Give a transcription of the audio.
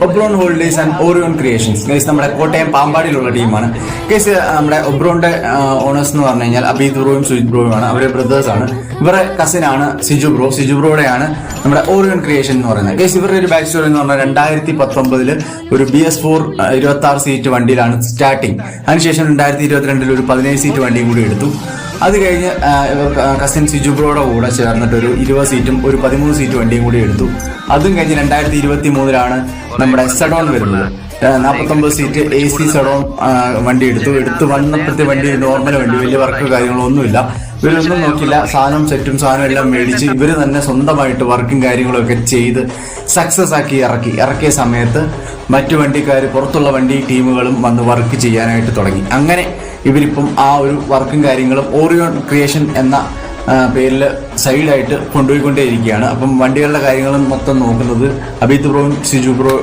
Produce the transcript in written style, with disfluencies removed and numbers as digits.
Oberon holidays and Orion creations guys നമ്മുടെ കോട്ടയം പാമ്പാടിയിലുള്ള ടീമാണ് guys. നമ്മുടെ ഒബ്രോന്റെ ഓണേഴ്സ് എന്ന് പറഞ്ഞു കഴിഞ്ഞാൽ അബീദ് ബ്രോയും സുജിത് ബ്രോയുമാണ്. അവരെ ബ്രദേഴ്സ് ആണ്. ഇവരുടെ കസിൻ ആണ് സിജു ബ്രോയുടെയാണ് നമ്മുടെ ഓറിയോൺ ക്രിയേഷൻ എന്ന് പറയുന്നത് ഗൈസ്. ഇവരുടെ ഒരു ബാക്ക് സ്റ്റോറി എന്ന് പറഞ്ഞാൽ 2019 ഒരു BS4 26 സീറ്റ് വണ്ടിയിലാണ് സ്റ്റാർട്ടിങ്. അതിനുശേഷം 2022 ഒരു 17 സീറ്റ് വണ്ടിയും കൂടി എടുത്തു. അത് കഴിഞ്ഞ് കസിൻ സിജു ബ്രോയുടെ കൂടെ ചേർന്നിട്ട് ഒരു 20 സീറ്റും ഒരു 13 സീറ്റ് വണ്ടിയും കൂടി എടുത്തു. അതും കഴിഞ്ഞ് 2023 നമ്മുടെ സെഡോൺ വരുന്നത്. 49 സീറ്റ് AC സെഡോൺ വണ്ടി എടുത്തു വന്നപ്പോഴത്തെ വണ്ടി നോർമൽ വണ്ടി, വലിയ വർക്ക് കാര്യങ്ങളൊന്നുമില്ല. ഇവരൊന്നും നോക്കില്ല, സാധനം എല്ലാം മേടിച്ച് ഇവര് തന്നെ സ്വന്തമായിട്ട് വർക്കും കാര്യങ്ങളൊക്കെ ചെയ്ത് സക്സസ് ആക്കി ഇറക്കിയ സമയത്ത് മറ്റു വണ്ടിക്കാർ, പുറത്തുള്ള വണ്ടി ടീമുകളും വന്ന് വർക്ക് ചെയ്യാനായിട്ട് തുടങ്ങി. അങ്ങനെ ഇവരിപ്പം ആ ഒരു വർക്കും കാര്യങ്ങളും ഓറിയോൺ ക്രിയേഷൻ എന്ന പേരിൽ സൈഡായിട്ട് കൊണ്ടുപോയിക്കൊണ്ടേയിരിക്കുകയാണ്. അപ്പം വണ്ടികളുടെ കാര്യങ്ങളും മൊത്തം നോക്കുന്നത് അബീദ് ബ്രോയും സിജു ബ്രോ